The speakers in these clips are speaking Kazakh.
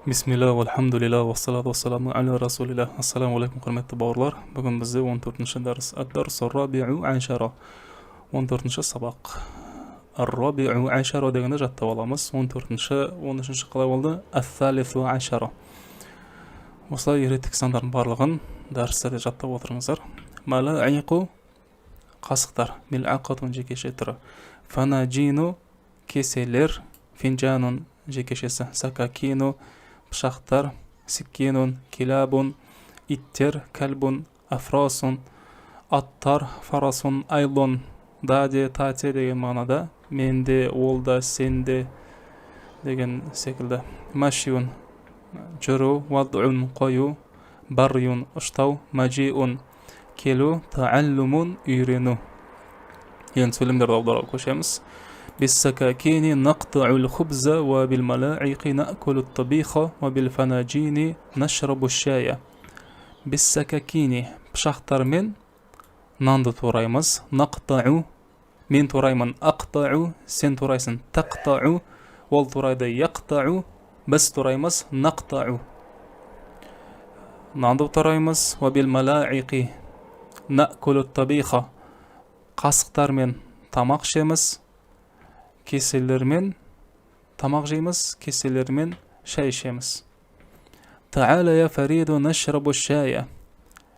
Bismillah, walhamdulillah, wassalatu wassalamu ala rasulillah. Assalamu alaikum, құрметті бауырлар. Бүгін бізде 14-ші дәріс. Ад-дарсу рабиу ашара. 14-ші сабақ. Ар-рабиу ашара дегенді жаттап аламыз. 13-ші қалай болды? Ат-талису ашара. Осылай үйреттік сандардың барлығын дәрістерде жаттап отырыңыздар. Малаиқу қасықтар. Мил'ақатун жекеше түрі. Фанаджину кеселер. Финджанун жекешесі. Сакакину пышақтар, сиккинун, килабун, иттер, кальбун, афрасун, аттар, фарасун, айлон, даде, тате деген мағынада, менде, олда, сенде деген секілді. Машиун, жүру, вадуун, қою, барриун, ұштау, маджиун, келу, тааллумун, үйрену. Ең сөйлемдерді аударып көшеміз. بالسكاكين نقطع الخبز وبالملاعق نأكل الطبيخ وبالفناجين نشرب الشاي. بالسكاكين بشختر من ناند توريمز نقطع من توريمن أقطع سن توريسن تقطع والتوريد يقطع بس توريمز نقطع ناند توريمز وبالملاعق نأكل الطبيخ قاسقتر من тамақ ішеміз, кеселермен тамақ жейміз, кеселермен шай ішеміз. Та'ала я Фариду нашрабу шая.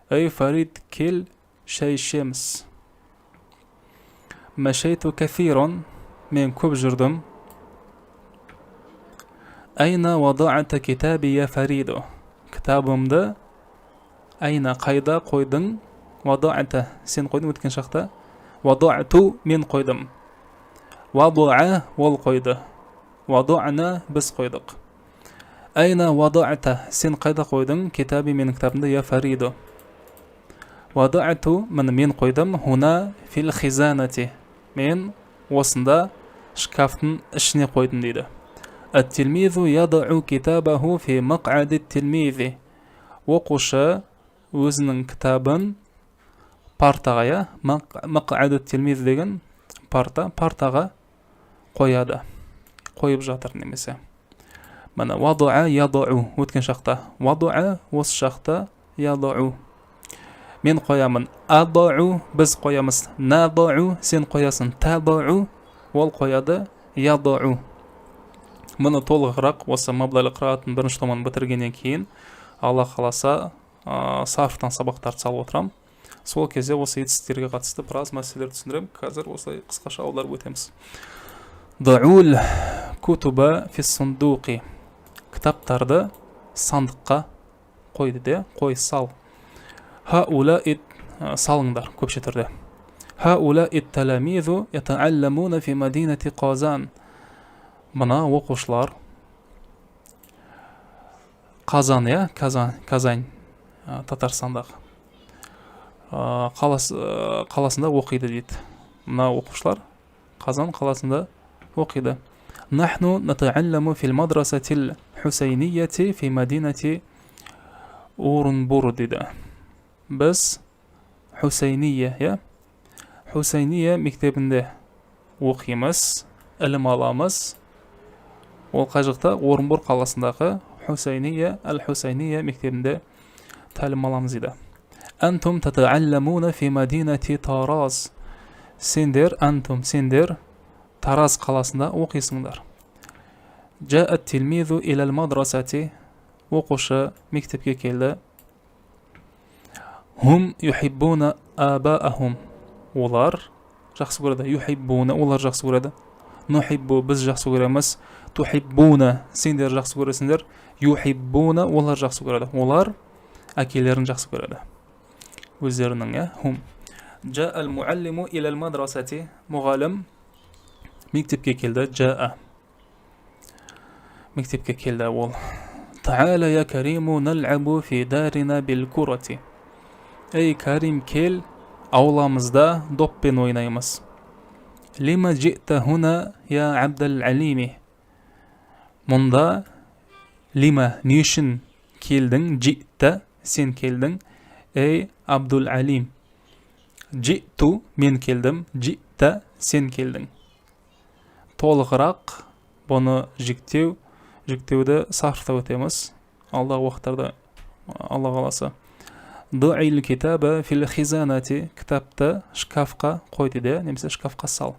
Эй Фарид, кел, шай ішеміз. Машайту кафирон, мен көп жүрдім. Айна вадa'ата китаби я Фариду. Кітабымды айна қайда қойдың? Вадa'ата, сен қойдың өткен шақта. Вадa'ту, мен қойдым. Ваду'a ол қойды. Ваду'на біз қойдық. Айна ваду'ата сен қайда қойдың? Китаби менің кітабымды я Фариду. Ваду'ату мен қойдым. Хуна фил хизанати мен осында шкафтың ішіне қойдым дейді. Ат-тилмизу ядa'у китабаху фи мақ'ади тилмизи. Оқушы өзінің кітабын партаға, я мақ'ади тилмиз деген партаға қояды, қойып жатыр немесе. Мана ваду'a яду'у өткен шақта. Ваду'a осы шақта яду'у. Мен қоямын. Аду'у біз қоямыз. Наду'у сен қоясың. Таду'у ол қояды. Яду'у. Мұны толығырақ осы мабдалы қырағаттың бірінші томын бітіргеннен кейін Алла қаласа сарфтан сабақтарды салып отырам. Сол кезде осы етістіктерге қатысты біраз мәселелерді түсіндірем. Қазір осылай қысқаша аударып өтеміз. Даул кутуба фиссундуқи. Кітаптарды сандыққа қойды де, қой сал. Хаула ит салыңдар көпше түрде. Хаула ит таламизу ятаалламуна фи мадинати Қазан. Мына оқушылар Қазан, я, Казань, Татарстандағы қаласында оқиды дейді. Мына оқушылар Қазан қаласында оқиды. Нахну натаалламу фил мадрасатил хусайнияти фи мадинати Орынбор дейді. Біз Хусайния, я, Хусайния мектебінде оқимыз, ілім аламыз. Ол қай жақта? Орынбор қаласындағы Хусайния, Ал-Хусайния мектебінде тәлім аламыз дейді. Антум татаалламуна фи мадинати Тараз. Сендер, антум, сендер Тараз қаласында оқисыңдар. Жаат тилмизу илал мадрасати. Оқушы мектепке келді. Хум юхиббуна абаахум. Олар жақсы көреді. Юхиббуна, олар жақсы көреді. Нухиббу, біз жақсы көреміз. Тухиббуна, сендер жақсы көресіңдер. Юхиббуна, олар жақсы көреді. Олар әкелерін жақсы көреді. Өздерінің, я, хум. Жа ал-муаллиму илал мадрасати. Мұғалім мектепке келді. Жаа мектепке келді ол. Та'ала я Кариму нал'абу фи дарина бил курати. Эй Карим, кел, ауламызда доппен ойнаймыз. Лима жи'та хуна я Абдал Алими. Мұнда лима, не үшін келдің? Жи'та, сен келдің. Эй Абдул Алим. Жи'ту, мен келдім. Жи'та, сен келдің. Толығырақ бұны жіктеу жүктеуді сарфтап өтеміз. Алдағы уақыттарда Алла қаласа. Ду'ил китаба фил хизанати, кітапты шкафқа қой дейді, немесе шкафқа сал.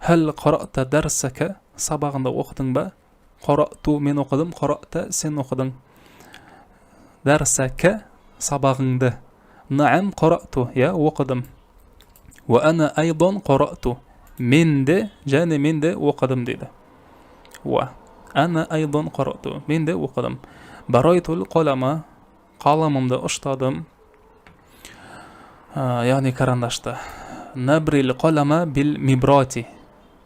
Хәл қарата дәрсәке, сабағында оқыдың ба? Қарату мен оқыдым, қарата сен оқыдың. Дәрсәке, сабағыңды. Наам қарату, я оқыдым. Ва ана айдан қарату, мен де, және мен де оқыдым дейді. Ва ана айдан қарату, мен де оқыдым. Барайтул қалама, қаламымды ұштадым, яғни карандашты. Набрил қалама бил мибрати,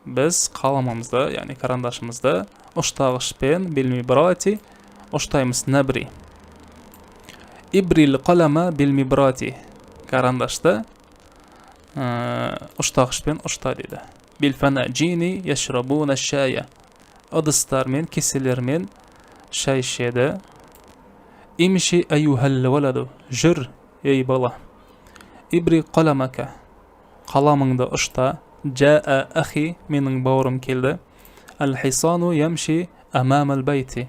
біз қаламымызды, яғни карандашымызды ұштағышпен бил мибрати ұштаймыз. Набри. Ибрил қалама бил мибрати, карандашты ұштағышпен ұшта дейді. Бил фанаджини яшрабуна шая, ыдыстармен, кеселермен шай ішеді. Имши аюхал валаду, жүр, ей бала. Ибри қаламака, қаламыңды ұшта. Жаа ахи, менің бауырым келді. Ал-хисану ямши амам ал-байти,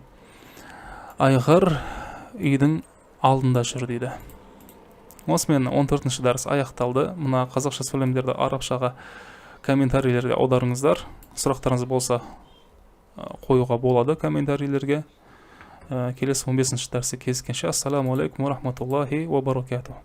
айғыр үйдің алдында жүр дейді. Осымен 14-ші дәріс аяқталды. Мына қазақша сөйлемдерді арабшаға комментарийлерге аударыңыздар. Сұрақтарыңыз болса қоюға болады комментарийлерге. Келесі 15-ші дәрісте кездескенше. Ассаламу алейкум ва рахматуллахи ва баракатух.